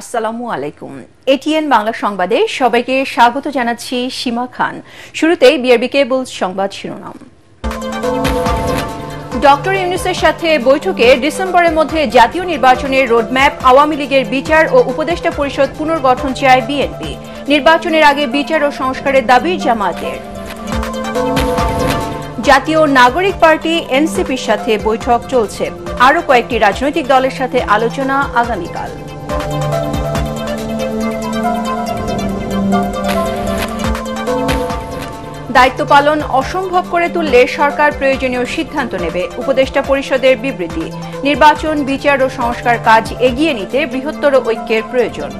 আসসালামু আলাইকুম। এটিএন বাংলা সংবাদে সবাইকে স্বাগত জানাচ্ছি সীমা খান। শুরুতেই বিআরবি কেবল সংবাদ শিরোনাম। ডক্টর ইউনূসের সাথে বৈঠকে ডিসেম্বরের মধ্যে জাতীয় নির্বাচনের রোডম্যাপ, আওয়ামী লীগের বিচার ও উপদেষ্টা পরিষদ পুনর্গঠন চায় বিএনপি। নির্বাচনের আগে বিচার ও সংস্কারের দাবি জামায়াতের। জাতীয় নাগরিক পার্টি এনসিপির সাথে বৈঠক চলছে। আরও কয়েকটি রাজনৈতিক দলের সাথে আলোচনা আগামীকাল। দায়িত্ব পালন অসম্ভব করে তুললে সরকার প্রয়োজনীয় সিদ্ধান্ত নেবে, উপদেষ্টা পরিষদের বিবৃতি। নির্বাচন, বিচার ও সংস্কার কাজ এগিয়ে নিতে বৃহত্তর ঐক্যের প্রয়োজন।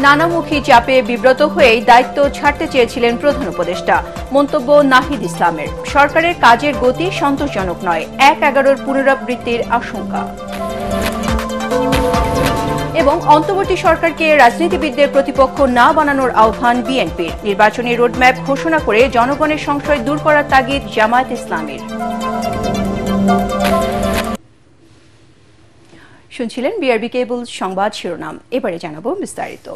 নানামুখী চাপে বিব্রত হয়েই দায়িত্ব ছাড়তে চেয়েছিলেন প্রধান উপদেষ্টা। মন্তব্য নাহিদ ইসলামের। সরকারের কাজের গতি সন্তোষজনক নয়, ১/১১ পুনরাবৃত্তির আশঙ্কা। এবং অন্তর্বর্তী সরকারকে রাজনীতিবিদদের প্রতিপক্ষ না বানানোর আহ্বান বিএনপির। নির্বাচনী রোডম্যাপ ঘোষণা করে জনগণের সংশয় দূর করার তাগিদ জামায়াত ইসলামীর। শুনছিলেন বিআরবি কেবল সংবাদ শিরোনাম। এবারে জানাবো বিস্তারিত।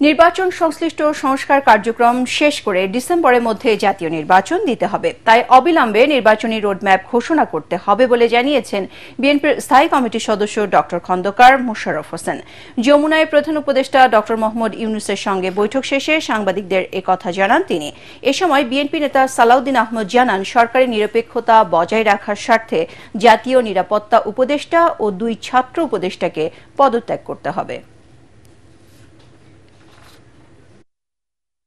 নির্বাচন সংশ্লিষ্ট সংস্কার কার্যক্রম শেষ করে ডিসেম্বরের মধ্যে জাতীয় নির্বাচন দিতে হবে, তাই অবিলম্বে নির্বাচনী রোডম্যাপ ঘোষণা করতে হবে বলে জানিয়েছেন বিএনপির স্থায়ী কমিটির সদস্য ডক্টর খন্দকার মোশাররফ হোসেন। যমুনায় প্রধান উপদেষ্টা ডক্টর মোহাম্মদ ইউনূসের সঙ্গে বৈঠক শেষে সাংবাদিকদের একথা জানান তিনি। এ সময় বিএনপি নেতা সালাউদ্দিন আহমদ জানান, সরকারি নিরপেক্ষতা বজায় রাখার স্বার্থে জাতীয় নিরাপত্তা উপদেষ্টা ও 2 ছাত্র উপদেষ্টাকে পদত্যাগ করতে হবে।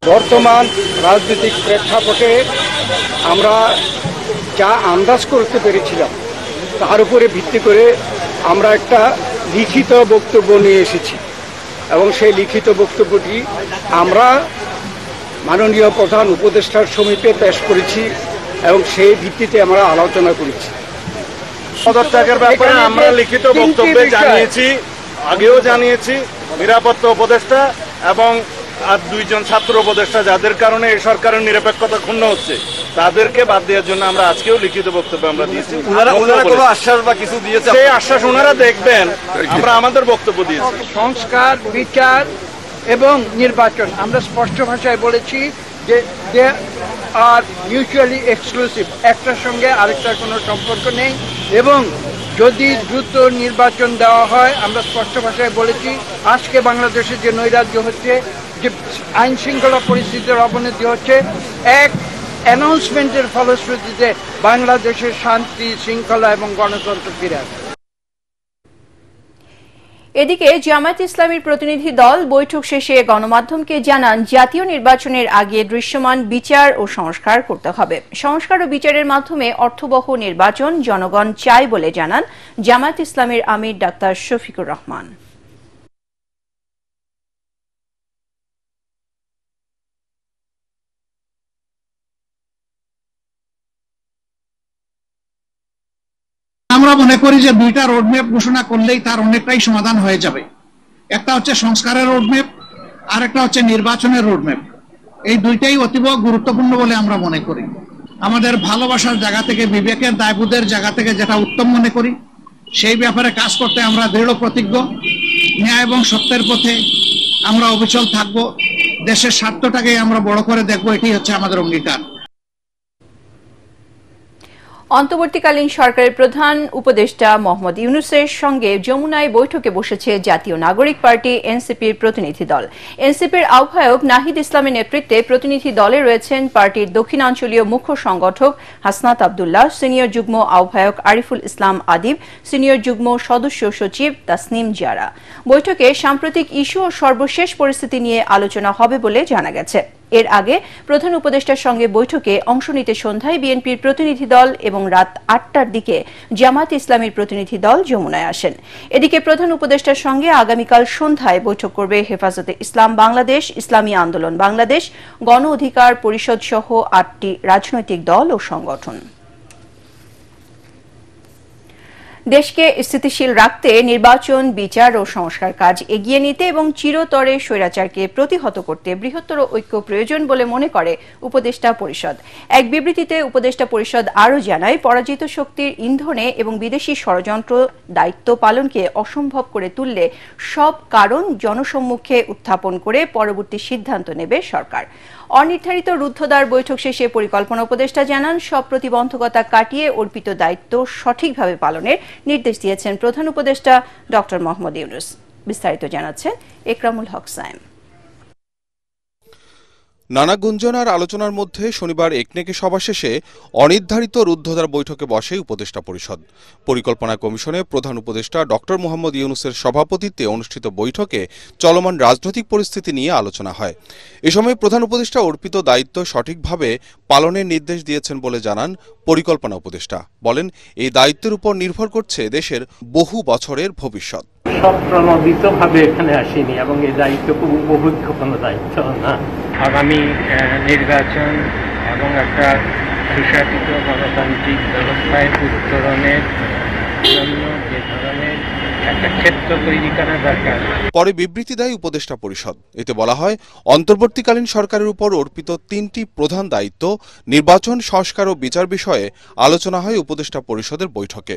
বর্তমান রাজনৈতিক প্রেক্ষাপটে আমরা যা আন্দাজ করতে পেরেছিলাম তার উপরে ভিত্তি করে আমরা একটা লিখিত বক্তব্য নিয়ে এসেছি এবং সেই লিখিত বক্তব্যটি আমরা মাননীয় প্রধান উপদেষ্টার সমীপে পেশ করেছি এবং সেই ভিত্তিতে আমরা আলোচনা করেছি। পদত্যাগের ব্যাপারে আমরা লিখিত বক্তব্যে জানিয়েছি, আগেও জানিয়েছি নিরাপত্তা উপদেষ্টা এবং আর 2 জন ছাত্র উপদেষ্টা যাদের কারণে এই সরকারের নিরপেক্ষতা ক্ষুণ্ণ হচ্ছে তাদেরকে বাদ দেওয়ার জন্য আমরা আজকেও লিখিত বক্তব্য আমরা দিয়েছি। ওনারা কোনো আশ্বাস বা কিছু দিয়েছে, সেই আশ্বাস ওনারা দেখবেন। আমরা আমাদের বক্তব্য দিয়েছি। সংস্কার, বিচার এবং নির্বাচন আমরা স্পষ্ট ভাষায় বলেছি যে দে আর মিউচুয়ালি এক্সক্লুসিভ, একটার সঙ্গে আরেকটার কোনো সম্পর্ক নেই। এবং যদি দ্রুত নির্বাচন দেওয়া হয়, আমরা স্পষ্ট ভাষায় বলেছি আজকে বাংলাদেশে যে নৈরাজ্য হচ্ছে, যে আইন শৃঙ্খলা পরিস্থিতির অবনতি হচ্ছে, এক অ্যানাউন্সমেন্টের ফলশ্রুতিতে বাংলাদেশের শান্তি, শৃঙ্খলা এবং গণতন্ত্র ফিরে আসবে। এদিকে জামায়াত ইসলামীর প্রতিনিধি দল বৈঠক শেষে গণমাধ্যমকে জানান, জাতীয় নির্বাচনের আগে দৃশ্যমান বিচার ও সংস্কার করতে হবে। সংস্কার ও বিচারের মাধ্যমে অর্থবহ নির্বাচন জনগণ চায় বলে জানান জামায়াত ইসলামীর আমির ডাক্তার শফিকুর রহমান। আমরা মনে করি যে 2টা রোডম্যাপ ঘোষণা করলেই তার অনেকটাই সমাধান হয়ে যাবে। একটা হচ্ছে সংস্কারের রোডম্যাপ, আর একটা হচ্ছে নির্বাচনের রোডম্যাপ। এই 2টাই অতীব গুরুত্বপূর্ণ বলে আমরা মনে করি। আমাদের ভালোবাসার জায়গা থেকে, বিবেকের দায়বোধের জায়গা থেকে যেটা উত্তম মনে করি, সেই ব্যাপারে কাজ করতে আমরা দৃঢ় প্রতিজ্ঞ। ন্যায় এবং সত্যের পথে আমরা অবিচল থাকব। দেশের স্বার্থটাকে আমরা বড় করে দেখব, এটাই হচ্ছে আমাদের অঙ্গীকার। অন্তর্বর্তীকালীন সরকারের প্রধান উপদেষ্টা মোহাম্মদ ইউনূসের সঙ্গে যমুনায় বৈঠকে বসেছে জাতীয় নাগরিক পার্টি এনসিপির প্রতিনিধি দল। এনসিপির আহ্বায়ক নাহিদ ইসলামের নেতৃত্বে প্রতিনিধি দলে রয়েছেন পার্টির দক্ষিণাঞ্চলীয় মুখ্য সংগঠক হাসনাত আব্দুল্লাহ, সিনিয়র যুগ্ম আহ্বায়ক আরিফুল ইসলাম আদিব, সিনিয়র যুগ্ম সদস্য সচিব তাসনিম জারা। বৈঠকে সাম্প্রতিক ইস্যু ও সর্বশেষ পরিস্থিতি নিয়ে আলোচনা হবে বলে জানা গেছে। এর আগে প্রধান উপদেষ্টার সঙ্গে বৈঠকে অংশ নিতে সন্ধ্যায় বিএনপির প্রতিনিধি দল এবং রাত 8টার দিকে জামায়াত ইসলামীর প্রতিনিধি দল যমুনায় আসেন। এদিকে প্রধান উপদেষ্টার সঙ্গে আগামীকাল সন্ধ্যায় বৈঠক করবে হেফাজতে ইসলাম বাংলাদেশ, ইসলামী আন্দোলন বাংলাদেশ, গণ অধিকার পরিষদ সহ 8টি রাজনৈতিক দল ও সংগঠন। দেশকে স্থিতিশীল রাখতে নির্বাচন, বিচার ও সংস্কার কাজ এগিয়ে নিতে এবং চিরতরে স্বৈরাচারকে প্রতিহত করতে বৃহত্তর ঐক্য প্রয়োজন বলে মনে করে উপদেষ্টা পরিষদ। এক বিবৃতিতে উপদেষ্টা পরিষদ আরও জানায়, পরাজিত শক্তির ইন্ধনে এবং বিদেশি ষড়যন্ত্র দায়িত্ব পালনকে অসম্ভব করে তুললে সব কারণ জনসম্মুখে উত্থাপন করে পরবর্তী সিদ্ধান্ত নেবে সরকার। অনির্ধারিত রুদ্ধদ্বার বৈঠক শেষে পরিকল্পনা উপদেষ্টা জানান, সব প্রতিবন্ধকতা কাটিয়ে অর্পিত দায়িত্ব সঠিকভাবে পালনের নির্দেশ দিয়েছেন প্রধান উপদেষ্টা ডক্টর মোহাম্মদ ইউনূস। বিস্তারিত জানাচ্ছেন একরামুল হক সায়েম। নানা গুঞ্জন আর আলোচনার মধ্যে শনিবার একনেকে সভা শেষে অনির্ধারিত রুদ্ধদ্বার বৈঠকে বসে উপদেষ্টা পরিষদ। পরিকল্পনা কমিশনে প্রধান উপদেষ্টা ডক্টর মোহাম্মদ ইউনূসের সভাপতিত্বে অনুষ্ঠিত বৈঠকে চলমান রাজনৈতিক পরিস্থিতি নিয়ে আলোচনা হয়। এ সময় প্রধান উপদেষ্টা অর্পিত দায়িত্ব সঠিকভাবে পালনের নির্দেশ দিয়েছেন বলে জানান পরিকল্পনা উপদেষ্টা। বলেন, এই দায়িত্বের উপর নির্ভর করছে দেশের বহু বছরের ভবিষ্যৎ। সব প্রণোদিতভাবে এখানে আসেনি এবং এই দায়িত্ব খুব উপভোগ্য কোনো দায়িত্ব না। আগামী নির্বাচন এবং একটা সুশাসিত গণতান্ত্রিক ব্যবস্থায় উত্তরণের জন্য যে ধরনের একটা ক্ষেত্র তৈরি করা দরকার। পরে বিবৃতি দেয় উপদেষ্টা পরিষদ। এতে বলা হয়, অন্তর্বর্তীকালীন সরকারের উপর অর্পিত ৩টি প্রধান দায়িত্ব, নির্বাচন, সংস্কার ও বিচার বিষয়ে আলোচনা হয় উপদেষ্টা পরিষদের বৈঠকে।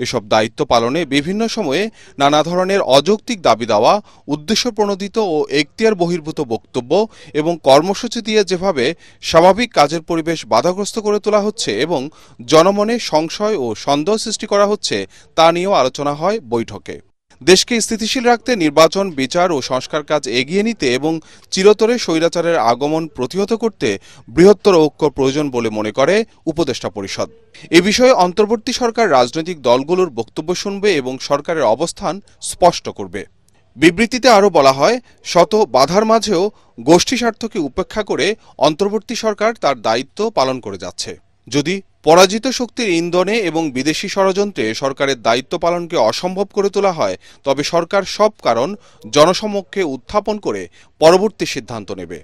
এসব দায়িত্ব পালনে বিভিন্ন সময়ে নানা ধরনের অযৌক্তিক দাবি দেওয়া, উদ্দেশ্য প্রণোদিত ও এখতিয়ার বহির্ভূত বক্তব্য এবং কর্মসূচি দিয়ে যেভাবে স্বাভাবিক কাজের পরিবেশ বাধাগ্রস্ত করে তোলা হচ্ছে এবং জনমনে সংশয় ও সন্দেহ সৃষ্টি করা হচ্ছে, তা নিয়েও আলোচনা হয় বৈঠকে। দেশকে স্থিতিশীল রাখতে নির্বাচন, বিচার ও সংস্কার কাজ এগিয়ে নিতে এবং চিরতরে স্বৈরাচারের আগমন প্রতিহত করতে বৃহত্তর ঐক্য প্রয়োজন বলে মনে করে উপদেষ্টা পরিষদ। এ বিষয়ে অন্তর্বর্তী সরকার রাজনৈতিক দলগুলোর বক্তব্য শুনবে এবং সরকারের অবস্থান স্পষ্ট করবে। বিবৃতিতে আরও বলা হয়, শত বাধার মাঝেও গোষ্ঠী স্বার্থকে উপেক্ষা করে অন্তর্বর্তী সরকার তার দায়িত্ব পালন করে যাচ্ছে। যদি পরাজিত শক্তির ইন্ধনে এবং বিদেশি ষড়যন্ত্রে সরকারের দায়িত্ব পালনকে অসম্ভব করে তোলা হয়, তবে সরকার সব কারণ জনসমক্ষে উত্থাপন করে পরবর্তী সিদ্ধান্ত নেবে।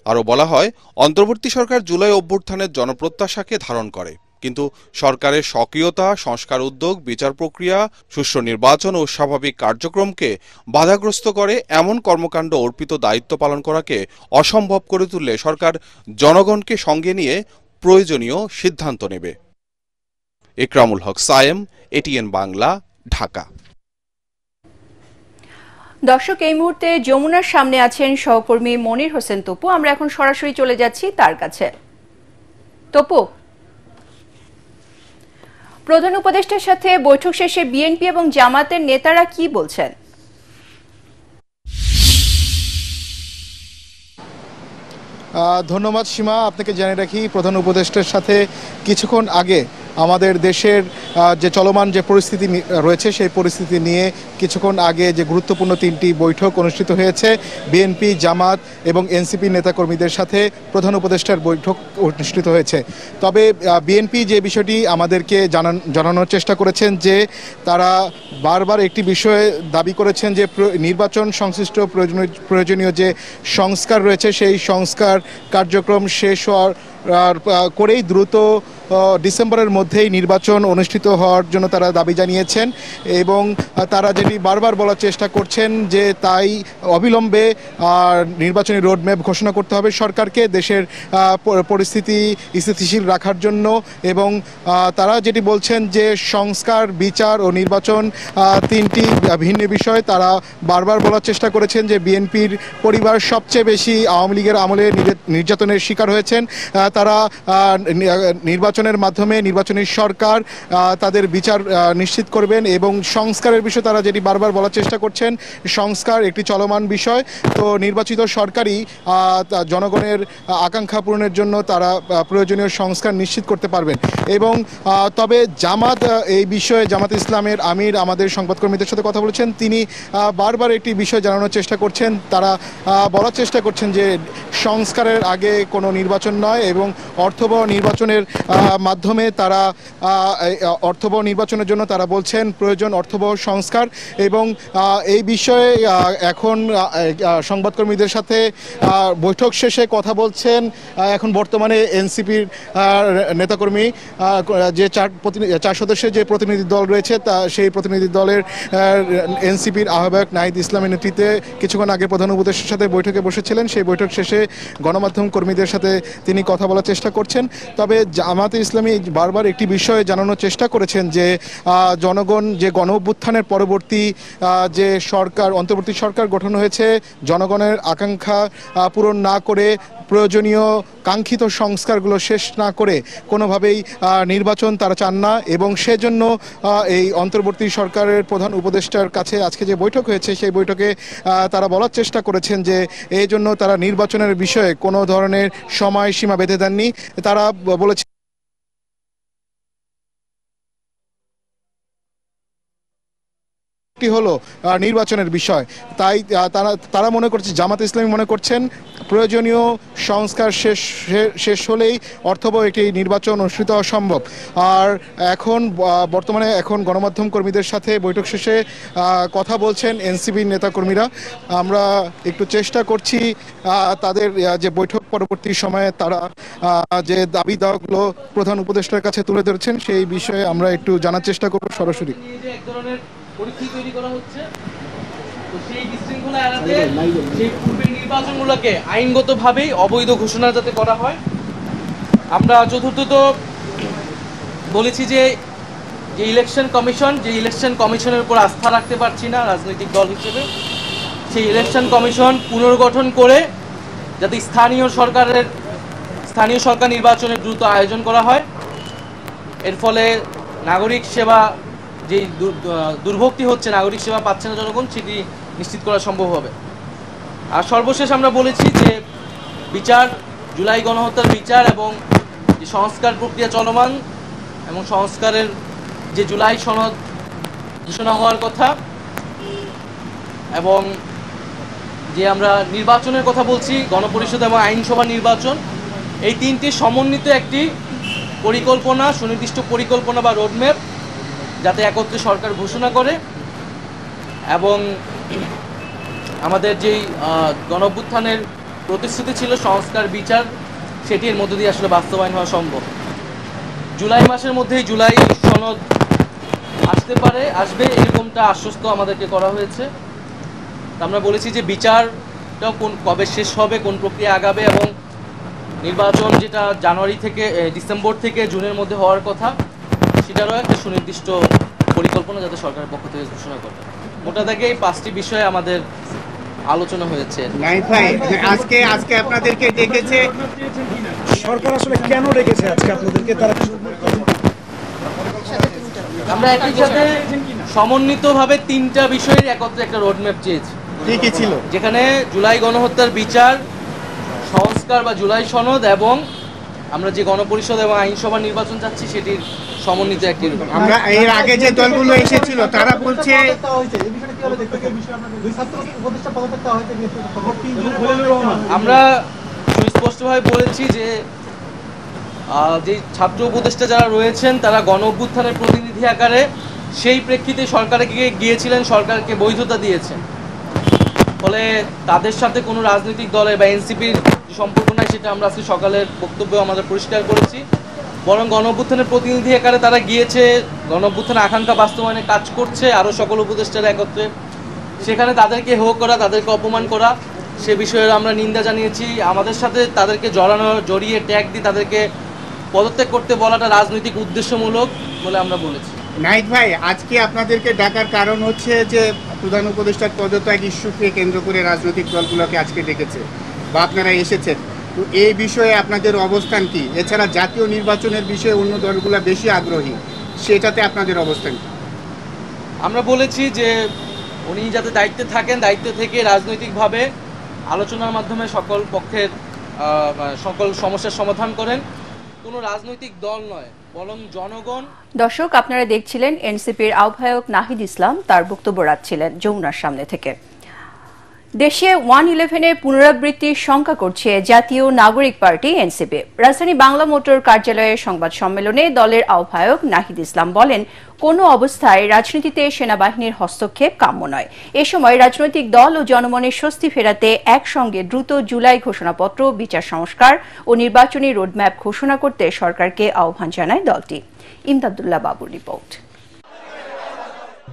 আরও বলা হয়, অন্তর্বর্তী সরকার জুলাই অভ্যুত্থানের জনপ্রত্যাশাকে ধারণ করে, কিন্তু সরকারের সক্রিয়তা, সংস্কার উদ্যোগ, বিচার প্রক্রিয়া, সুষ্ঠু নির্বাচন ও স্বাভাবিক কার্যক্রমকে বাধাগ্রস্ত করে এমন কর্মকাণ্ড অর্পিত দায়িত্ব পালন করাকে অসম্ভব করে তুললে সরকার জনগণকে সঙ্গে নিয়ে প্রয়োজনীয় সিদ্ধান্ত নেবে। একরামুল হক সায়েম, এটিএন বাংলা, ঢাকা। দর্শক, এই মুহূর্তে যমুনার সামনে আছেন সহকর্মী মনির হোসেন তপু। আমরা এখন সরাসরি চলে যাচ্ছি তার কাছে। তপু, প্রধান উপদেষ্টার সাথে বৈঠক শেষে বিএনপি এবং জামাতের নেতারা কি বলছেন? ধন্যবাদ সীমা। আপনাকে জানিয়ে রাখি, প্রধান উপদেষ্টার সাথে কিছুক্ষণ আগে আমাদের দেশের যে চলমান যে পরিস্থিতি রয়েছে সেই পরিস্থিতি নিয়ে কিছুক্ষণ আগে যে গুরুত্বপূর্ণ 3টি বৈঠক অনুষ্ঠিত হয়েছে। বিএনপি, জামাত এবং এনসিপি নেতাকর্মীদের সাথে প্রধান উপদেষ্টার বৈঠক অনুষ্ঠিত হয়েছে। তবে বিএনপি যে বিষয়টি আমাদেরকে জানানোর চেষ্টা করেছেন যে তারা বারবার একটি বিষয়ে দাবি করেছেন যে নির্বাচন সংশ্লিষ্ট প্রয়োজনীয় যে সংস্কার রয়েছে সেই সংস্কার কার্যক্রম শেষ হওয়ার করেই দ্রুত ডিসেম্বরের মধ্যেই নির্বাচন অনুষ্ঠিত হওয়ার জন্য তারা দাবি জানিয়েছেন এবং তারা যেটি বারবার বলার চেষ্টা করছেন যে তাই অবিলম্বে নির্বাচনী রোডম্যাপ ঘোষণা করতে হবে সরকারকে দেশের পরিস্থিতি স্থিতিশীল রাখার জন্য। এবং তারা যেটি বলছেন যে সংস্কার, বিচার ও নির্বাচন 3টি ভিন্ন বিষয়। তারা বারবার বলার চেষ্টা করেছেন যে বিএনপির পরিবার সবচেয়ে বেশি আওয়ামী লীগের আমলে নির্যাতনের শিকার হয়েছেন। তারা নির্বাচনের মাধ্যমে নির্বাচনী সরকার তাদের বিচার নিশ্চিত করবেন এবং সংস্কারের বিষয়ে তারা যেটি বারবার বলার চেষ্টা করছেন, সংস্কার একটি চলমান বিষয়। তো নির্বাচিত সরকারই জনগণের আকাঙ্ক্ষা পূরণের জন্য তারা প্রয়োজনীয় সংস্কার নিশ্চিত করতে পারবেন। এবং তবে জামাত এই বিষয়ে, জামাত ইসলামের আমির আমাদের সংবাদকর্মীদের সাথে কথা বলেছেন, তিনি বারবার একটি বিষয় জানানোর চেষ্টা করছেন। তারা বলার চেষ্টা করছেন যে সংস্কারের আগে কোনো নির্বাচন নয় এবং অর্থবহ নির্বাচনের মাধ্যমে তারা অর্থবহ নির্বাচনের জন্য তারা বলছেন প্রয়োজন অর্থবহ সংস্কার, এবং এই বিষয়ে এখন সংবাদকর্মীদের সাথে বৈঠক শেষে কথা বলছেন এখন বর্তমানে এনসিপির নেতাকর্মী, যে 4 সদস্যের যে প্রতিনিধি দল রয়েছে সেই প্রতিনিধি দলের এনসিপির আহ্বায়ক নাহিদ ইসলামের নেতৃত্বে কিছুক্ষণ আগে প্রধান উপদেষ্টার সাথে বৈঠকে বসেছিলেন। সেই বৈঠক শেষে গণমাধ্যম কর্মীদের সাথে তিনি কথা বলার চেষ্টা করছেন। তবে জামায়াতে ইসলামী বারবার একটি বিষয়ে জানানোর চেষ্টা করেছেন যে জনগণ যে গণ অভ্যুত্থানের পরবর্তী যে সরকার, অন্তর্বর্তী সরকার গঠন হয়েছে, জনগণের আকাঙ্ক্ষা পূরণ না করে, প্রয়োজনীয় কাঙ্ক্ষিত সংস্কারগুলো শেষ না করে কোনোভাবেই নির্বাচন তারা চান না, এবং সেজন্য এই অন্তর্বর্তী সরকারের প্রধান উপদেষ্টার কাছে আজকে যে বৈঠক হয়েছে সেই বৈঠকে তারা বলার চেষ্টা করেছেন যে এই জন্য তারা নির্বাচনের বিষয়ে কোনো ধরনের সময়সীমা বেঁধে দেননি। তারা বলেছে হলো নির্বাচনের বিষয়, তাই তারা মনে করছে, জামাত ইসলামী মনে করছেন প্রয়োজনীয় সংস্কার শেষ হলেই অর্থবহ একটি নির্বাচন অনুষ্ঠিত হওয়া সম্ভব। আর বর্তমানে গণমাধ্যম কর্মীদের সাথে বৈঠক শেষে কথা বলছেন এনসিপির নেতাকর্মীরা। আমরা একটু চেষ্টা করছি তাদের যে বৈঠক পরবর্তী সময়ে তারা যে দাবি দাওয়াগুলো প্রধান উপদেষ্টার কাছে তুলে ধরেছেন সেই বিষয়ে আমরা একটু জানার চেষ্টা করব সরাসরি। পরিস্থিতি তৈরি করা হচ্ছে, তো সেই বিশৃঙ্খলা এড়াতে সেই পূর্বের নির্বাচনগুলোকে আইনগতভাবেই অবৈধ ঘোষণা যাতে করা হয়। আমরা চতুর্থত বলেছি যে ইলেকশন কমিশনের উপর আস্থা রাখতে পারছি না রাজনৈতিক দল হিসেবে। সেই ইলেকশন কমিশন পুনর্গঠন করে যাতে স্থানীয় সরকার নির্বাচনের দ্রুত আয়োজন করা হয়, এর ফলে নাগরিক সেবা যে দুর্ভোগটি হচ্ছে, নাগরিক সেবা পাচ্ছে না জনগণ, সেটি নিশ্চিত করা সম্ভব হবে। আর সর্বশেষ আমরা বলেছি যে জুলাই গণহত্যার বিচার এবং যে সংস্কার প্রক্রিয়া চলমান এবং সংস্কারের যে জুলাই সনদ ঘোষণা হওয়ার কথা, এবং যে আমরা নির্বাচনের কথা বলছি, গণপরিষদ এবং আইনসভা নির্বাচন, এই তিনটি সমন্বিত একটি পরিকল্পনা, সুনির্দিষ্ট পরিকল্পনা বা রোডম্যাপ যাতে একত্রে সরকার ঘোষণা করে, এবং আমাদের যেই গণঅভ্যুত্থানের প্রতিশ্রুতি ছিল সংস্কার বিচার, সেটির মধ্য দিয়ে আসলে বাস্তবায়ন হওয়া সম্ভব। জুলাই মাসের মধ্যেই জুলাই সনদ আসবে এরকমটা আশ্বস্ত আমাদেরকে করা হয়েছে। আমরা বলেছি যে বিচারটাও কবে শেষ হবে, কোন প্রক্রিয়া আগাবে, এবং নির্বাচন যেটা জানুয়ারি থেকে ডিসেম্বর থেকে জুনের মধ্যে হওয়ার কথা, সেটারও একটা সুনির্দিষ্ট পরিকল্পনা যাতে সরকারের পক্ষ থেকে ঘোষণা করে। মোটা দাগে এই 5টি বিষয়ে আমাদের আলোচনা হয়েছে। আজকে আপনাদেরকে ডেকেছে সরকার, আসলে কেন ডেকেছে আজকে আপনাদেরকে? আমরা একই সাথে সমন্বিতভাবে 3টা বিষয়ের একত্রে একটা রোডম্যাপ চেয়েছি। ঠিকই ছিল, যেখানে জুলাই গণহত্যার বিচার, সংস্কার বা জুলাই সনদ, এবং আমরা যে গণপরিষদ এবং আইনসভা নির্বাচন চাচ্ছি সেটির সমন্বিত একটি। আমরা এর আগে যে দলগুলো এসেছিল তারা বলছে, আমরা সুস্পষ্টভাবে বলেছি যে ছাত্র উপদেষ্টা যারা রয়েছেন তারা গণ অভ্যুত্থানের প্রতিনিধি আকারে সেই প্রেক্ষিতে সরকারকে গিয়েছিলেন, সরকারকে বৈধতা দিয়েছেন। ফলে তাদের সাথে কোনো রাজনৈতিক দলের বা এনসিপির সম্পর্ক নাই, সেটা আমরা আজকে সকালের বক্তব্যে আমাদের পরিষ্কার করেছি। বরং গণ অভ্যুত্থানের প্রতিনিধি আকারে তারা গিয়েছে, গণ অভ্যুত্থানের আকাঙ্ক্ষা বাস্তবায়নে কাজ করছে আরও সকল উপদেষ্টারা একত্রে। সেখানে তাদেরকে হেয় করা, তাদেরকে অপমান করা, সে বিষয়ে আমরা নিন্দা জানিয়েছি। আমাদের সাথে তাদেরকে জড়িয়ে ট্যাগ দিয়ে তাদেরকে পদত্যাগ করতে বলাটা রাজনৈতিক উদ্দেশ্যমূলক বলে আমরা বলেছি। নাহিদ ভাই, আজকে আপনাদেরকে ডাকার কারণ হচ্ছে যে প্রধান উপদেষ্টার পদত্যাগ ইস্যুকে কেন্দ্র করে রাজনৈতিক দলগুলোকে আজকে ডেকেছে বা আপনারা এসেছেন, তো এই বিষয়ে আপনাদের অবস্থান কি? এছাড়া জাতীয় নির্বাচনের বিষয়ে অন্য দলগুলো বেশি আগ্রহী, সেটাতে আপনাদের অবস্থান কি? আমরা বলেছি যে উনি যাতে দায়িত্বে থাকেন, দায়িত্ব থেকে রাজনৈতিকভাবে আলোচনার মাধ্যমে সকল পক্ষের সকল সমস্যার সমাধান করেন, কোনো রাজনৈতিক দল নয় বরং জনগণ। দর্শক, আপনারা দেখছিলেন এনসিপির আহ্বায়ক নাহিদ ইসলাম তার বক্তব্য রাখছিলেন যমুনার সামনে থেকে। দেশে 111-এর পুনরাবৃত্তির শঙ্কা করছে জাতীয় নাগরিক পার্টি এনসিপি। রাজধানী বাংলা মোটর কার্যালয়ে সংবাদ সম্মেলনে দলের আহ্বায়ক নাহিদ ইসলাম বলেন, কোনো অবস্থায় রাজনীতিতে সেনাবাহিনীর হস্তক্ষেপ কাম্য নয়। এ সময় রাজনৈতিক দল ও জনমনের স্বস্তি ফেরাতে একসঙ্গে দ্রুত জুলাই ঘোষণাপত্র, বিচার সংস্কার ও নির্বাচনী রোডম্যাপ ঘোষণা করতে সরকারকে আহ্বান জানায় দলটি। ইমদাদুল্লাহ বাবুর রিপোর্ট।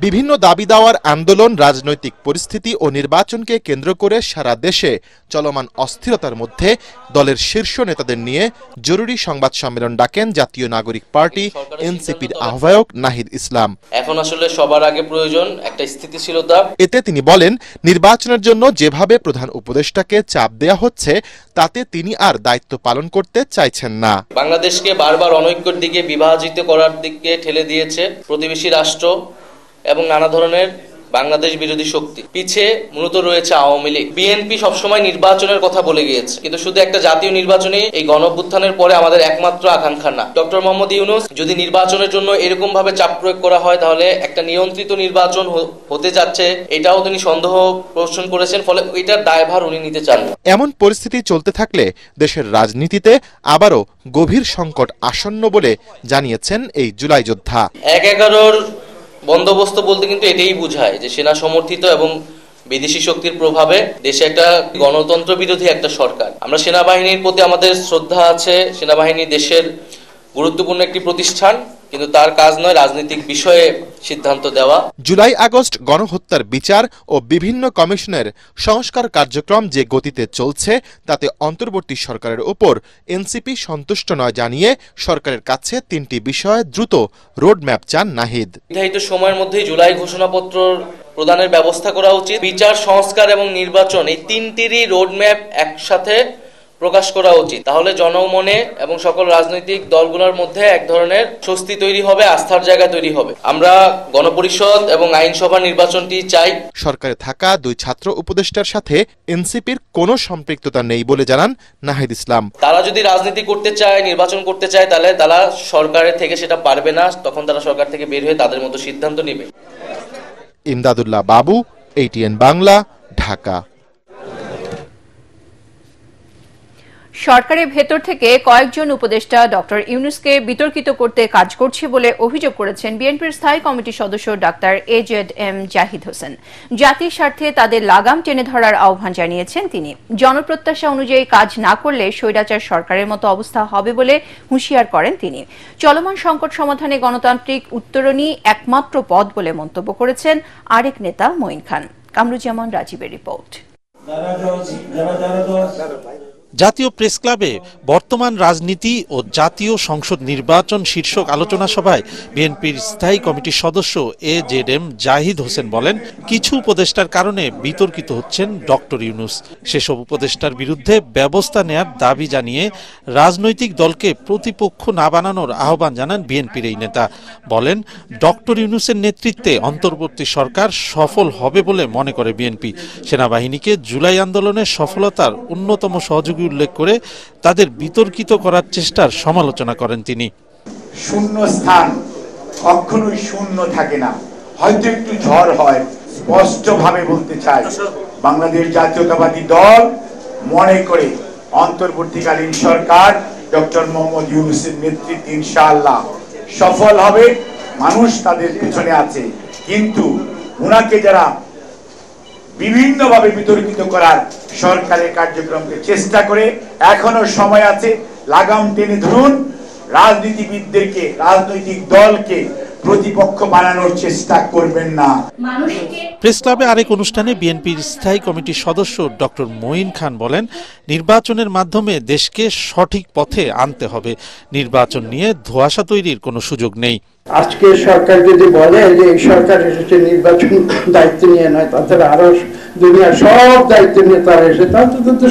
বিভিন্ন দাবি দাওয়ার আন্দোলন, রাজনৈতিক পরিস্থিতি ও নির্বাচনকে কেন্দ্র করে সারা দেশে চলমান অস্থিরতার মধ্যে দলের শীর্ষ নেতাদের নিয়ে জরুরি সংবাদ সম্মেলন ডাকেন জাতীয় নাগরিক পার্টি এনসিপির আহ্বায়ক নাহিদ ইসলাম। এখন আসলে সবার আগে প্রয়োজন একটা স্থিতিশীলতা। এতে তিনি বলেন, নির্বাচনের জন্য যেভাবে প্রধান উপদেষ্টাকে চাপ দেয়া হচ্ছে তাতে তিনি আর দায়িত্ব পালন করতে চাইছেন না। বাংলাদেশকে বারবার অনৈক্যের দিকে, বিভাজিত করার দিকে ঠেলে দিয়েছে প্রতিবেশী রাষ্ট্র এবং নানা ধরনের বাংলাদেশ বিরোধী শক্তি। পিছে মূলত রয়েছে আওয়ামী লীগ। বিএনপি সবসময় নির্বাচনের কথা বলে গিয়েছে, কিন্তু শুধু একটা জাতীয় নির্বাচনে এই গণঅভ্যুত্থানের পরে আমাদের একমাত্র আকাঙ্ক্ষা না। ডক্টর মোহাম্মদ ইউনূস যদি নির্বাচনের জন্য এরকম ভাবে চাপ প্রয়োগ করা হয় তাহলে একটা নিয়ন্ত্রিত নির্বাচন হতে যাচ্ছে, এটাও তিনি সন্দেহ পোষণ করেছেন, ফলে এটার দায়ভার উনি নিতে চান। এমন পরিস্থিতি চলতে থাকলে দেশের রাজনীতিতে আবারও গভীর সংকট আসন্ন বলে জানিয়েছেন এই জুলাই যোদ্ধা। 1-11 বন্দোবস্ত বলতে কিন্তু এটাই বোঝায় যে সেনা সমর্থিত এবং বিদেশি শক্তির প্রভাবে দেশে একটা গণতন্ত্র বিরোধী একটা সরকার। আমরা সেনাবাহিনীর প্রতি আমাদের শ্রদ্ধা আছে। সেনাবাহিনী দেশের গুরুত্বপূর্ণ একটি প্রতিষ্ঠান, কিন্তু তার কাজ নয় রাজনৈতিক বিষয়ে সিদ্ধান্ত দেওয়া। জুলাই আগস্ট গণহত্যার বিচার ও বিভিন্ন কমিশনের সংস্কার কার্যক্রম যে গতিতে চলছে তাতে অন্তর্বর্তী সরকারের উপর এনসিপি সন্তুষ্ট নয় জানিয়ে সরকারের কাছে 3টি বিষয়ে দ্রুত রোডম্যাপ চান নাহিদ। নির্ধারিত সময়ের মধ্যে জুলাই ঘোষণাপত্র প্রদানের ব্যবস্থা করা উচিত। বিচার, সংস্কার এবং নির্বাচন, এই 3টিরই রোডম্যাপ একসাথে প্রকাশ করা উচিত। তাহলে জনমনে এবং সকল রাজনৈতিক দলগুলোর মধ্যে এক ধরনের স্বস্তি তৈরি হবে, আস্থার জায়গা তৈরি হবে। আমরা গণপরিষদ এবং আইনসভা নির্বাচনটি চাই। সরকারে থাকা 2 ছাত্র উপদেষ্টার সাথে এনসিপির কোনো সম্পৃক্ততা নেই বলে জানান নাহিদ ইসলাম। তারা যদি রাজনীতি করতে চায়, নির্বাচন করতে চায়, তাহলে তারা সরকারের থেকে সেটা পারবে না। তখন তারা সরকার থেকে বের হয়ে তাদের মতো সিদ্ধান্ত নেবে। ইমদাদুল্লাহ বাবু, ATN বাংলা, ঢাকা। সরকারের ভেতর থেকে কয়েকজন উপদেষ্টা ডক্টর ইউনূসকে বিতর্কিত করতে কাজ করছে বলে অভিযোগ করেছেন বিএনপির স্থায়ী কমিটির সদস্য ডাক্তার AZM জাহিদ হোসেন। জাতির স্বার্থে তাদের লাগাম টেনে ধরার আহ্বান জানিয়েছেন তিনি। জনপ্রত্যাশা অনুযায়ী কাজ না করলে স্বৈরাচার সরকারের মতো অবস্থা হবে বলে হুঁশিয়ার করেন তিনি। চলমান সংকট সমাধানে গণতান্ত্রিক উত্তরণই একমাত্র পথ বলে মন্তব্য করেছেন আরেক নেতা মঈন খান। কামরুজ্জামান রাজীবের রিপোর্ট। জাতীয় প্রেস ক্লাবে বর্তমান রাজনীতি ও জাতীয় সংসদ নির্বাচন শীর্ষক আলোচনা সভায় বিএনপির স্থায়ী কমিটির সদস্য AZM জাহিদ হোসেন বলেন, কিছু উপদেষ্টার কারণে বিতর্কিত হচ্ছেন ডক্টর ইউনূস। সেসব উপদেষ্টার বিরুদ্ধে ব্যবস্থা নেয়ার দাবি জানিয়ে রাজনৈতিক দলকে প্রতিপক্ষ না বানানোর আহ্বান জানান বিএনপির এই নেতা। বলেন, ডক্টর ইউনূসের নেতৃত্বে অন্তর্বর্তী সরকার সফল হবে বলে মনে করে বিএনপি। সেনাবাহিনীকে জুলাই আন্দোলনের সফলতার অন্যতম সহযোগী উল্লেখ করে তাদের বিতর্কিত করার চেষ্টার সমালোচনা করেন তিনি। শূন্য স্থান কখনোই শূন্য থাকে না, হয়তো একটু ঝড় হয়। স্পষ্টভাবে বলতে চাই, বাংলাদেশ জাতীয়তাবাদী দল মনে করে অন্তর্বর্তীকালীন সরকার ডক্টর মোহাম্মদ ইউনূসের নেতৃত্বে ইনশাআল্লাহ সফল হবে। মানুষ তাদের পিছনে আছে, কিন্তু ওনাকে যারা বিভিন্নভাবে বিতর্কিত করার সরকারের কার্যক্রমকে চেষ্টা করে, এখনো সময় আছে, লাগাম টেনে ধরুন। রাজনীতিবিদদেরকে, রাজনৈতিক দলকে প্রতিপক্ষ বানানোর চেষ্টা করবেন না। প্রেস ক্লাবে আরেক অনুষ্ঠানে বিএনপির স্থায়ী কমিটির সদস্য ডক্টর মঈন খান বলেন, নির্বাচনের মাধ্যমে দেশকে সঠিক পথে আনতে হবে। নির্বাচন নিয়ে ধোঁয়াশা তৈরির কোনো সুযোগ নেই। আজকে সরকার যদি বলে যে এই সরকার এসেছে নির্বাচন দায়িত্ব নিয়ে নয়, তাদের আরো দুনিয়ার সব দায়িত্ব নিয়ে তারা এসে, তাহলে তো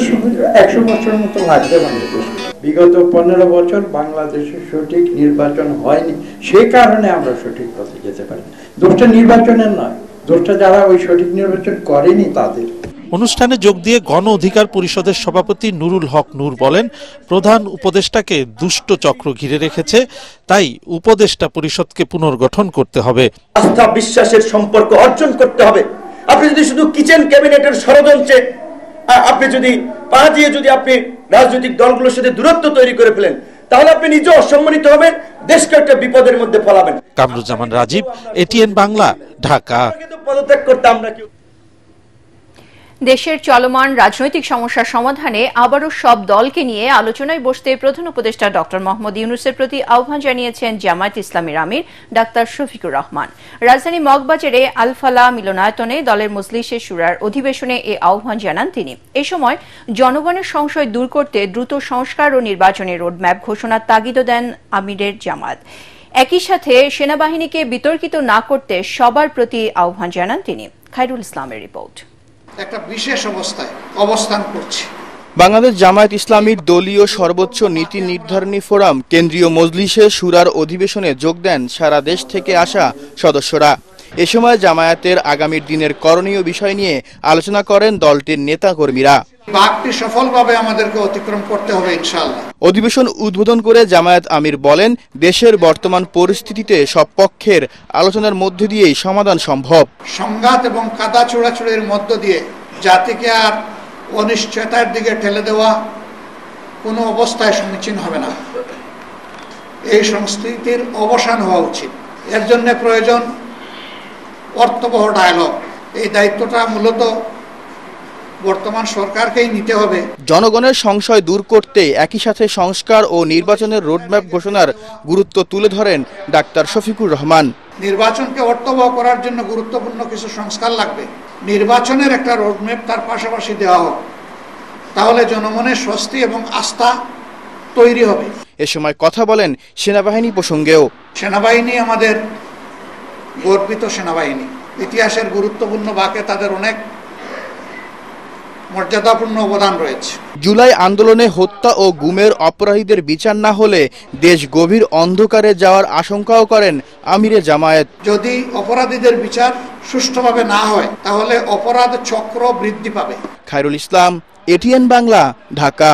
100 বছরের মতো লাগবে বাংলাদেশ। বিগত 15 বছর বাংলাদেশে সঠিক নির্বাচন হয়নি, সে কারণে আমরা সঠিক পথে যেতে পারি। দোষটা নির্বাচনের নয়, দোষটা যারা ওই সঠিক নির্বাচন করেনি তাদের। অনুষ্ঠানে যোগ দিয়ে গণ অধিকার পরিষদের সভাপতি নুরুল হক নূর বলেন, প্রধান উপদেষ্টাকে দুষ্ট চক্র ঘিরে রেখেছে, তাই উপদেষ্টা পরিষদকে পুনর্গঠন করতে হবে। আস্থা বিশ্বাসের সম্পর্ক অর্জন করতে হবে। আপনি যদি শুধু কিচেন ক্যাবিনেটের ষড়যন্ত্রে আপনি যদি পা দিয়ে যদি আপনি রাজনৈতিক দলগুলোর সাথে দূরত্ব তৈরি করে ফেলেন, তাহলে আপনি নিজে অসম্মানিত হবেন, দেশকে একটা বিপদের মধ্যে ফেলাবেন। কামরুজ্জামান রাজীব, এটিএন বাংলা, ঢাকা। পদত্যাগ করতে আমরা কেউ দেশের চলমান রাজনৈতিক সমস্যার সমাধানে আবারও সব দলকে নিয়ে আলোচনায় বসতে প্রধান উপদেষ্টা ডক্টর মোহাম্মদ ইউনূসের প্রতি আহ্বান জানিয়েছেন জামায়াত ইসলামীর আমির ডাক্তার শফিকুর রহমান। রাজধানী মগবাজারে আল ফালাহ মিলনায়তনে দলের মজলিসে শুরার অধিবেশনে এ আহ্বান জানান তিনি। এ সময় জনগণের সংশয় দূর করতে দ্রুত সংস্কার ও নির্বাচনের রোডম্যাপ ঘোষণার তাগিদও দেন আমিরের জামায়াত। একই সাথে সেনাবাহিনীকে বিতর্কিত না করতে সবার প্রতি আহ্বান জানান তিনি। খায়রুল ইসলামের রিপোর্ট। একটা বিশেষ অবস্থায় অবস্থান করছে। বাংলাদেশ জামায়াত ইসলামীর দলীয় সর্বোচ্চ নীতি নির্ধারণী ফোরাম কেন্দ্রীয় মজলিসে শুরার অধিবেশনে যোগ দেন সারা দেশ থেকে আসা সদস্যরা। এ সময় জামায়াতের আগামী দিনের করণীয় বিষয় নিয়ে আলোচনা করেন দলটির নেতা কর্মীরা। বাকটি সফলভাবে আমাদেরকে অতিক্রম করতে হবে ইনশাআল্লাহ। অধিবেশন উদ্বোধন করে জামায়াত আমির বলেন, দেশের বর্তমান পরিস্থিতিতে সব পক্ষের আলোচনার মধ্যে দিয়েই সমাধান সম্ভব। সংঘাত এবং কাদা ছোড়াছুড়ির মধ্য দিয়ে জাতিকে আর অনিশ্চয়তার দিকে ঠেলে দেওয়া কোনো অবস্থায় সমীচীন হবে না। এই সংস্কৃতির অবসান হওয়া উচিত। এর জন্য প্রয়োজন অর্থবহ ডায়ালগ। এই দায়িত্বটা মূলত বর্তমান সরকারকেই নিতে হবে। জনগণের সংশয় দূর করতে একই সাথে সংস্কার ও নির্বাচনের রোডম্যাপ ঘোষণার গুরুত্ব তুলে ধরেন ডাক্তার শফিকুর রহমান। নির্বাচনকে অর্থবহ করার জন্য গুরুত্বপূর্ণ কিছু সংস্কার লাগবে। নির্বাচনের একটা রোডম্যাপ তার পাশাপাশি দেওয়া হোক, তাহলে জনমনের স্বস্তি এবং আস্থা তৈরি হবে। এ সময় কথা বলেন সেনাবাহিনী প্রসঙ্গেও। সেনাবাহিনী আমাদের গর্বিত সেনাবাহিনী, ইতিহাসের গুরুত্বপূর্ণ বাঁকে তাদের অনেক মর্যাদাপূর্ণ অবদান রয়েছে। জুলাই আন্দোলনে হত্যা ও গুমের অপরাধীদের বিচার না হলে দেশ গভীর অন্ধকারে যাওয়ার আশঙ্কাও করেন আমিরে জামায়াত। যদি অপরাধীদের বিচার সুষ্ঠুভাবে না হয় তাহলে অপরাধ চক্র বৃদ্ধি পাবে। খায়রুল ইসলাম, এটিএন বাংলা, ঢাকা।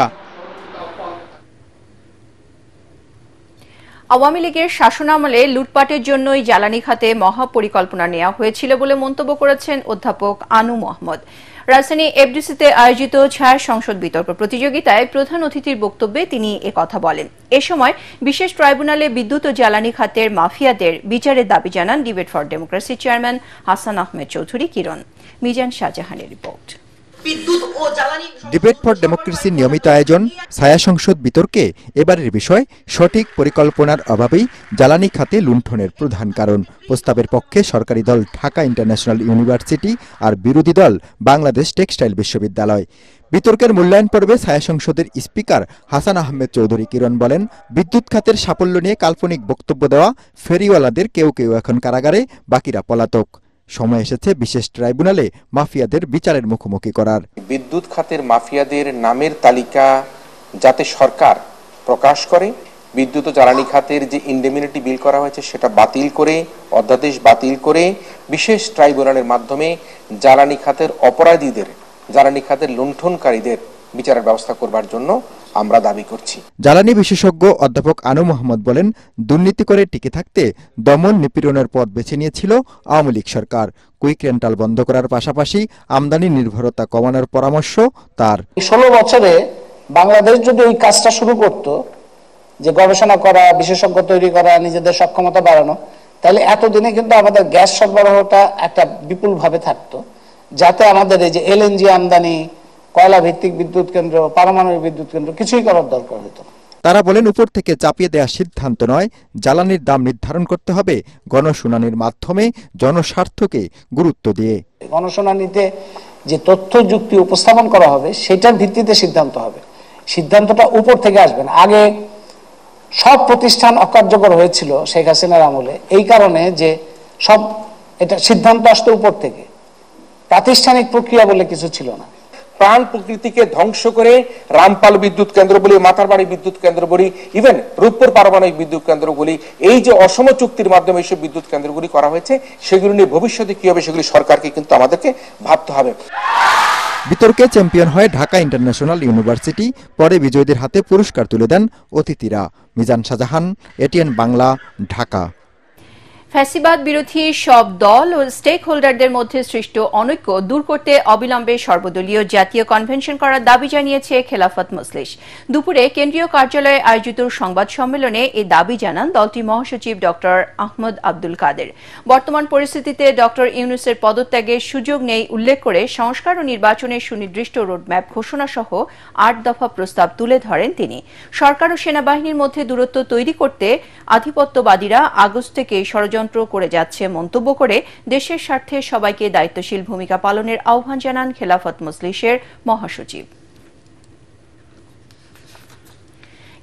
আওয়ামী লীগের শাসনামলে লুটপাটের জন্যই জ্বালানি খাতে মহাপরিকল্পনা নেওয়া হয়েছিল বলে মন্তব্য করেছেন অধ্যাপক আনু মোহাম্মদ। রাজধানী এফডিসিতে আয়োজিত ছায়া সংসদ বিতর্ক প্রতিযোগিতায় প্রধান অতিথির বক্তব্যে তিনি একথা বলেন। এ সময় বিশেষ ট্রাইব্যুনালে বিদ্যুৎ ও জ্বালানি খাতের মাফিয়াদের বিচারের দাবি জানান debate for democracy chairman Hasan Ahmed Chowdhury Kiron. Mizan শাহজাহানের রিপোর্ট। ডিবেট ফর ডেমোক্রেসির নিয়মিত আয়োজন ছায়া সংসদ বিতর্কে এবারের বিষয় সঠিক পরিকল্পনার অভাবেই জ্বালানি খাতে লুণ্ঠনের প্রধান কারণ। প্রস্তাবের পক্ষে সরকারি দল ঢাকা ইন্টারন্যাশনাল ইউনিভার্সিটি আর বিরোধী দল বাংলাদেশ টেক্সটাইল বিশ্ববিদ্যালয়। বিতর্কের মূল্যায়ন পর্বে ছায়া সংসদের স্পিকার হাসান আহমেদ চৌধুরী কিরণ বলেন, বিদ্যুৎ খাতের সাফল্য নিয়ে কাল্পনিক বক্তব্য দেওয়া ফেরিওয়ালাদের কেউ কেউ এখন কারাগারে, বাকিরা পলাতক। সময় এসেছে বিশেষ ট্রাইব্যুনালে মাফিয়াদের বিচারের মুখোমুখি করার। বিদ্যুৎ খাতের মাফিয়াদের নামের তালিকা যাতে সরকার প্রকাশ করে, বিদ্যুৎ ও জ্বালানি খাতের যে ইন্ডেমনিটি বিল করা হয়েছে সেটা বাতিল করে, অধ্যাদেশ বাতিল করে বিশেষ ট্রাইব্যুনালের মাধ্যমে জ্বালানি খাতের অপরাধীদের, জ্বালানি খাতের লুণ্ঠনকারীদের বিচারের ব্যবস্থা করবার জন্য আমরা দাবি করছি। জ্বালানি বিশেষজ্ঞ অধ্যাপক আনু মোহাম্মদ বলেন, দুর্নীতি করে টিকে থাকতে দমন নিপীড়নের পথ বেছে নিয়েছিল আওয়ামী লীগ সরকার। কুইক রেন্টাল বন্ধ করার পাশাপাশি আমদানি নির্ভরতা কমানোর পরামর্শ তার। 16 বছরে বাংলাদেশ যদি ওই কাজটা শুরু করত, যে গবেষণা করা, বিশেষজ্ঞ তৈরি করা, নিজেদের সক্ষমতা বাড়ানো, তাহলে এতদিনে কিন্তু আমাদের গ্যাস সরবরাহটা একটা বিপুল ভাবে থাকতো, যাতে আমাদের এই যে এলএনজি আমদানি, কয়লা ভিত্তিক বিদ্যুৎ কেন্দ্র, পারমাণবিক বিদ্যুৎ কেন্দ্র কিছুই করার দরকার হতো। তারা বলেন, উপর থেকে চাপিয়ে দেওয়া সিদ্ধান্ত নয়, জ্বালানির দাম নির্ধারণ করতে হবে গণশুনানির মাধ্যমে, জনস্বার্থকে গুরুত্ব দিয়ে। গণশুনানিতে যে তথ্য যুক্তি উপস্থাপন করা হবে সেটার ভিত্তিতে সিদ্ধান্ত হবে। সিদ্ধান্তটা উপর থেকে আসবে না। আগে সব প্রতিষ্ঠান অকার্যকর হয়েছিল শেখ হাসিনার আমলে, এই কারণে যে সব এটা সিদ্ধান্ত আসতো উপর থেকে, প্রাতিষ্ঠানিক প্রক্রিয়া বলে কিছু ছিল না। প্রাণ প্রকৃতিকে ধ্বংস করে রামপাল বিদ্যুৎ কেন্দ্র বলি, মাতারবাড়ি বিদ্যুৎ কেন্দ্র বলি, ইভেন রূপপুর পারমাণবিক বিদ্যুৎ কেন্দ্র বলি, এই যে অসম চুক্তির মাধ্যমে এইসব বিদ্যুৎ কেন্দ্রগুলি করা হয়েছে, সেগুলো নিয়ে ভবিষ্যতে কি হবে সেগুলি সরকারকে কিন্তু আমাদেরকে ভাবতে হবে। বিতর্কে চ্যাম্পিয়ন হয় ঢাকা ইন্টারন্যাশনাল ইউনিভার্সিটি। পরে বিজয়ীদের হাতে পুরস্কার তুলে দেন অতিথিরা। মিজান শাহজাহান, এটিএন বাংলা, ঢাকা। ফ্যাসিবাদ বিরোধী সব দল ও স্টেক হোল্ডারদের মধ্যে সৃষ্ট অনৈক্য দূর করতে অবিলম্বে সর্বদলীয় জাতীয় কনভেনশন করার দাবি জানিয়েছে খেলাফত মজলিস। দুপুরে কেন্দ্রীয় কার্যালয়ে আয়োজিত সংবাদ সম্মেলনে এই দাবি জানান দলটির মহাসচিব ড আহমদ আব্দুল কাদের। বর্তমান পরিস্থিতিতে ড ইউনূসের পদত্যাগের সুযোগ নেই উল্লেখ করে সংস্কার ও নির্বাচনের সুনির্দিষ্ট রোডম্যাপ ঘোষণা সহ ৮ দফা প্রস্তাব তুলে ধরেন তিনি। সরকার ও সেনাবাহিনীর মধ্যে দূরত্ব তৈরি করতে আধিপত্যবাদীরা আগস্ট থেকে ষড়যন্ত্র করে যাচ্ছে মন্তব্য করে দেশের স্বার্থে সবাইকে দায়িত্বশীল ভূমিকা পালনের আহ্বান জানান খেলাফত মজলিসের মহাসচিব।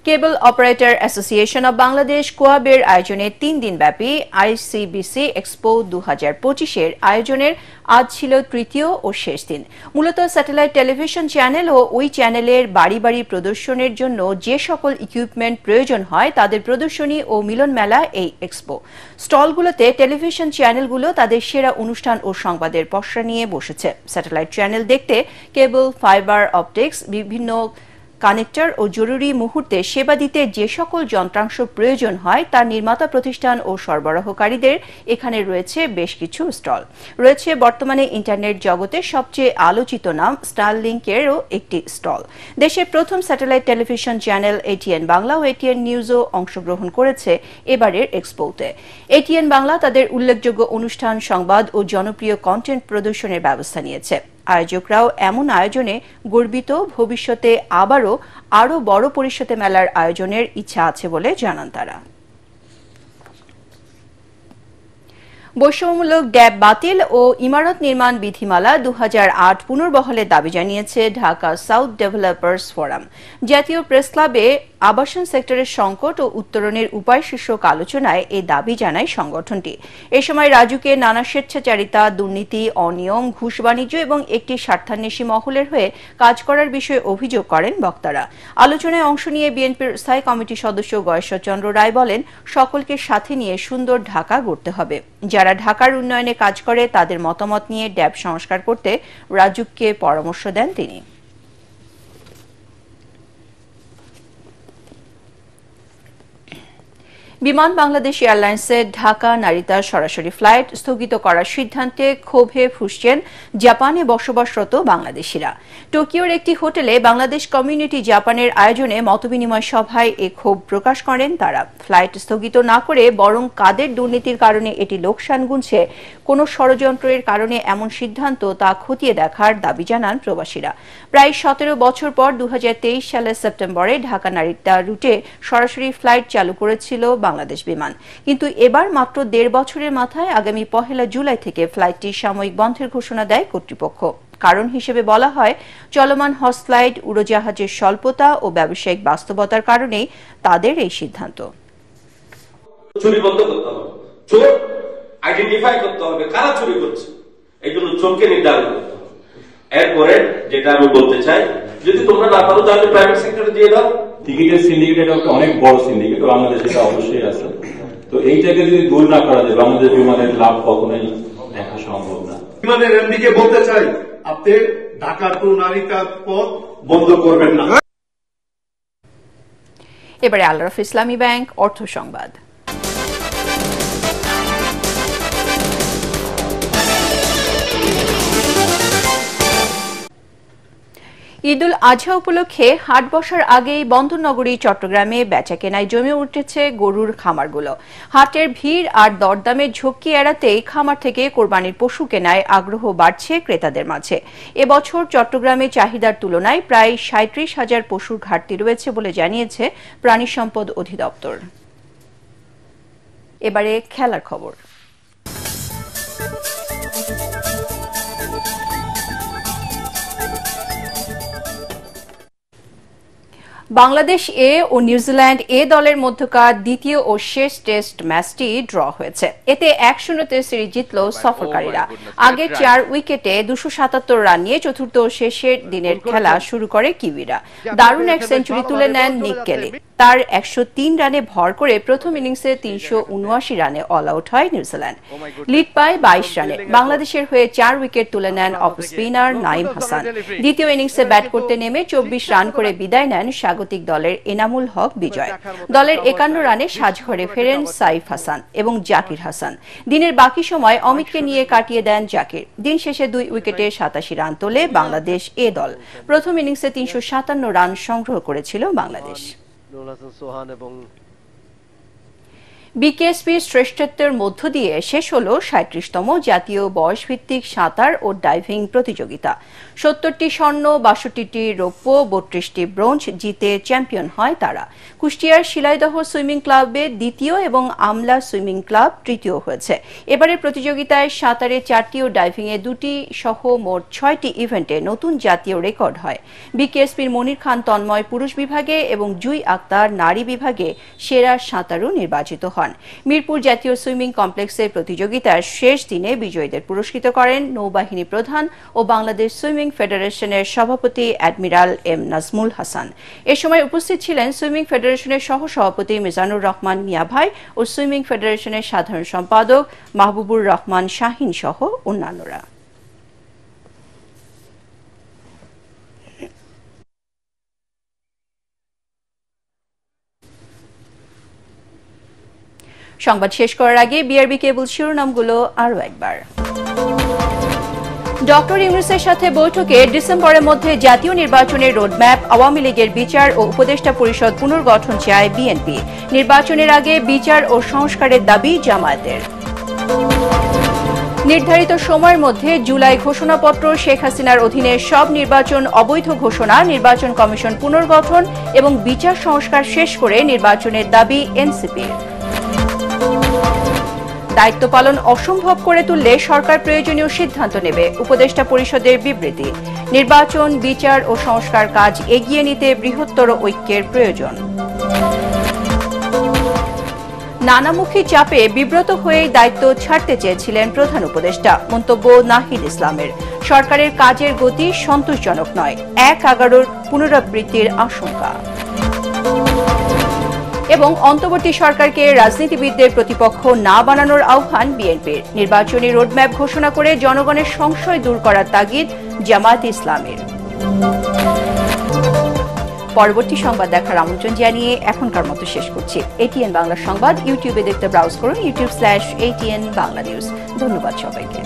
কেবল অপারেটর অ্যাসোসিয়েশন অব বাংলাদেশ কোয়াবের আয়োজনে ৩ দিনব্যাপী আইসিবিসি এক্সপো ২০২৫-এর আয়োজনের আজ ছিল তৃতীয় ও শেষ দিন। মূলত স্যাটেলাইট টেলিভিশন চ্যানেল ও ওই চ্যানেলের বাড়ি বাড়ি প্রদর্শনের জন্য যে সকল ইকুইপমেন্ট প্রয়োজন হয় তাদের প্রদর্শনী ও মিলন মেলা এই এক্সপো। স্টলগুলোতে টেলিভিশন চ্যানেলগুলো তাদের সেরা অনুষ্ঠান ও সংবাদের পসরা নিয়ে বসেছে। স্যাটেলাইট চ্যানেল দেখতে কেবল, ফাইবার অপটিক্স, বিভিন্ন কানেক্টর ও জরুরি মুহূর্তে সেবা দিতে যে সকল যন্ত্রাংশ প্রয়োজন হয় তার নির্মাতা প্রতিষ্ঠান ও সরবরাহকারীদের এখানে রয়েছে বেশ কিছু স্টল। রয়েছে বর্তমানে ইন্টারনেট জগতে সবচেয়ে আলোচিত নাম স্টারলিংকেরও একটি স্টল। দেশের প্রথম satellite television channel ATN Bangla ও এটিএন নিউজও অংশগ্রহণ করেছে এবারের এক্সপোতে। এটিএন বাংলা তাদের উল্লেখযোগ্য অনুষ্ঠান, সংবাদ ও জনপ্রিয় কন্টেন্ট প্রদর্শনের ব্যবস্থা নিয়েছে। আয়োজকরাও এমন আয়োজনে গর্বিত, ভবিষ্যতে আরও বড় পরিসরে মেলার আয়োজনের ইচ্ছা আছে বলে জানান তারা। বৈষম্যমূলক ড্যাব বাতিল ও ইমারত নির্মাণ বিধিমালা ২০০৮ পুনর্বহালের দাবি জানিয়েছে ঢাকা সাউথ ডেভেলপার্স ফোরাম। জাতীয় প্রেস ক্লাবে আবাসন সেক্টরের সংকট ও উত্তরণের উপায় শীর্ষক আলোচনায় এই দাবি জানায় সংগঠনটি। এ সময় রাজুকে নানা স্বেচ্ছাচারিতা, দুর্নীতি, অনিয়ম, ঘুষ বাণিজ্য এবং একটি স্বার্থান্বেষী মহলের হয়ে কাজ করার বিষয়ে অভিযোগ করেন বক্তারা। আলোচনায় অংশ নিয়ে বিএনপির স্থায়ী কমিটির সদস্য গয়েশ্বরচন্দ্র রায় বলেন, সকলকে সাথে নিয়ে সুন্দর ঢাকা গড়তে হবে। যারা ঢাকার উন্নয়নে কাজ করে তাদের মতামত নিয়ে ড্যাব সংস্কার করতে রাজুককে পরামর্শ দেন তিনি। বিমান বাংলাদেশ এয়ারলাইন্সের ঢাকা নারিতা সরাসরি ফ্লাইট স্থগিত করার সিদ্ধান্তে ক্ষোভে ফুঁসছেন জাপানে বসবাসরত বাংলাদেশিরা। টোকিওর একটি হোটেলে বাংলাদেশ কমিউনিটি জাপানের আয়োজনে মতবিনিময় সভায় এ ক্ষোভ প্রকাশ করেন তারা। ফ্লাইট স্থগিত না করে বরং কাদের দুর্নীতির কারণে এটি লোকসান গুনছে, কোনো ষড়যন্ত্রের কারণে এমন সিদ্ধান্ত তা খতিয়ে দেখার দাবি জানান প্রবাসীরা। প্রায় ১৭ বছর পর ২০২৩ সালের সেপ্টেম্বরে ঢাকা নারিতা রুটে সরাসরি ফ্লাইট চালু করেছিল বাংলাদেশ বিমান, কিন্তু এবার মাত্র ১.৫ বছরের মাথায় আগামী ১ জুলাই থেকে ফ্লাইটটি সাময়িক বন্ধের ঘোষণা দেয় কর্তৃপক্ষ। কারণ হিসেবে বলা হয়, চলমান হজ ফ্লাইট, উড়োজাহাজের স্বল্পতা ও ব্যবসায়িক বাস্তবতার কারণেই তাদের এই সিদ্ধান্ত। চুরি বন্ধ করতে হবে, চোর আইডেন্টিফাই করতে হবে কারা চুরি করছে, এই জন্য চোরকে নির্ধারণ করতে হবে। এরপরে যেটা আমি বলতে চাই, যদি তোমরা না পারো তাহলে প্রাইভেট সেক্টরে দিয়ে দাও। টিকিটের সিন্ডিকেট অনেক বড় সিন্ডিকেট, বাংলাদেশে এটা অবশ্যই আছে। তো এইটাকে যদি দূর না করা যায়, বাংলাদেশ বিমানের লাভ কখনোই দেখা সম্ভব না। বিমানের এমডিকে বলতে চাই, আপনি ঢাকা টু নারিতার পথ বন্ধ করবেন না। এবারে আল-রাফ ইসলামী ব্যাংক অর্থ সংবাদ। ঈদুল আজহা উপলক্ষে হাট বসার আগেই বন্দরনগরী চট্টগ্রামে বেচাকেনায় জমে উঠেছে গরুর খামারগুলো। হাটের ভিড় আর দরদামের ঝক্কি এড়াতেই খামার থেকে কোরবানির পশু কেনায় আগ্রহ বাড়ছে ক্রেতাদের মাঝে। এবছর চট্টগ্রামে চাহিদার তুলনায় প্রায় ৩৭,০০০ পশুর ঘাটতি রয়েছে বলে জানিয়েছে প্রাণী সম্পদ অধিদপ্তর। এবারে খেলার খবর। বাংলাদেশ এ ও নিউজিল্যান্ড এ দলের মধ্যকার দ্বিতীয় ও শেষ টেস্ট ম্যাচটি ড্র হয়েছে। এতে ১-০তে সিরিজ জিতল সফরকারীরা। আগে ৪ উইকেটে ২৭৭ রান নিয়ে চতুর্থ ও শেষের দিনের খেলা শুরু করে কিউইরা। দারুণ এক সেঞ্চুরি তুলে নেন নিক কেলি। তার 103 রানে ভর করে প্রথম ইনিংসে 379 রানে অল আউট হয় নিউজিল্যান্ড। লিড পায় 22 রানে। বাংলাদেশের হয়ে 4 উইকেট তুলে নেন অফ স্পিনার নাঈম হাসান। দ্বিতীয় ইনিংসে ব্যাট করতে নেমে 24 রান করে বিদায় নেন স্বাগতিক দলের এনামুল হক বিজয়। দলের 51 রানে সাজঘরে ফেরেন সাইফ হাসান এবং জাকির হাসান। দিনের বাকি সময় অমিতকে নিয়ে কাটিয়ে দেন জাকির। দিন শেষে 2 উইকেটে 87 রান তোলে বাংলাদেশ এ দল। প্রথম ইনিংসে 357 রান সংগ্রহ করেছিল বাংলাদেশ। বিকেএসপির শ্রেষ্ঠত্বের মধ্য দিয়ে শেষ হল 37তম জাতীয় বয়সভিত্তিক সাঁতার ও ডাইভিং প্রতিযোগিতা। 70টি স্বর্ণ, 62টি রৌপ্য, 32টি ব্রোঞ্জ জিতে চ্যাম্পিয়ন হয় তারা। কুষ্টিয়ার শিলাইদহ সুইমিং ক্লাবে দ্বিতীয় এবং আমলা সুইমিং ক্লাব তৃতীয় হয়েছে। এবারের প্রতিযোগিতায় সাঁতারে 4টি ও ডাইভিংয়ে 2টি সহ মোট 6টি ইভেন্টে নতুন জাতীয় রেকর্ড হয়। বিকেএসপির মনির খান তন্ময় পুরুষ বিভাগে এবং জুই আক্তার নারী বিভাগে সেরা সাঁতারু নির্বাচিত হন। মিরপুর জাতীয় সুইমিং কমপ্লেক্সের প্রতিযোগিতার শেষ দিনে বিজয়ীদের পুরস্কৃত করেন নৌবাহিনী প্রধান ও বাংলাদেশ সুইমিং ফেডারেশনের সভাপতি অ্যাডমিরাল এম নাজমুল হাসান। এ সময় উপস্থিত ছিলেন সুইমিং ফেডারেশনের সহ সভাপতি মিজানুর রহমান মিয়া ভাই ও সুইমিং ফেডারেশনের সাধারণ সম্পাদক মাহবুবুর রহমান শাহিন সহ অন্যান্যরা। সংবাদ শেষ করার আগে বিআরবি কেবল শিরোনামগুলো আরও একবার। ডক্টর ইউনূসের সাথে বৈঠকে ডিসেম্বরের মধ্যে জাতীয় নির্বাচনের রোডম্যাপ, আওয়ামী লীগের বিচার ও উপদেষ্টা পরিষদ পুনর্গঠন চায় বিএনপি। নির্বাচনের আগে বিচার ও সংস্কারের দাবি জামায়াতের। নির্ধারিত সময়ের মধ্যে জুলাই ঘোষণাপত্র, শেখ হাসিনার অধীনে সব নির্বাচন অবৈধ ঘোষণা, নির্বাচন কমিশন পুনর্গঠন এবং বিচার সংস্কার শেষ করে নির্বাচনের দাবি এনসিপির। দায়িত্ব পালন অসম্ভব করে তুললে সরকার প্রয়োজনীয় সিদ্ধান্ত নেবে, উপদেষ্টা পরিষদের বিবৃতি। নির্বাচন, বিচার ও সংস্কার কাজ এগিয়ে নিতে বৃহত্তর ঐক্যের প্রয়োজন। নানামুখী চাপে বিব্রত হয়েই দায়িত্ব ছাড়তে চেয়েছিলেন প্রধান উপদেষ্টা, মন্তব্য নাহিদ ইসলামের। সরকারের কাজের গতি সন্তোষজনক নয়, ১/১১ পুনরাবৃত্তির আশঙ্কা। এবং অন্তর্বর্তী সরকারকে রাজনীতিবিদদের প্রতিপক্ষ না বানানোর আহ্বান বিএনপির। নির্বাচনী রোডম্যাপ ঘোষণা করে জনগণের সংশয় দূর করার তাগিদ জামায়াতে ইসলামের। পরবর্তী সংবাদ দেখার আমন্ত্রণ জানিয়ে এখনকার মতো শেষ করছি। এটিএন বাংলা সংবাদ ইউটিউবে দেখতে ব্রাউজ করুন, youtube/ATN বাংলা নিউজ। ধন্যবাদ সবাইকে।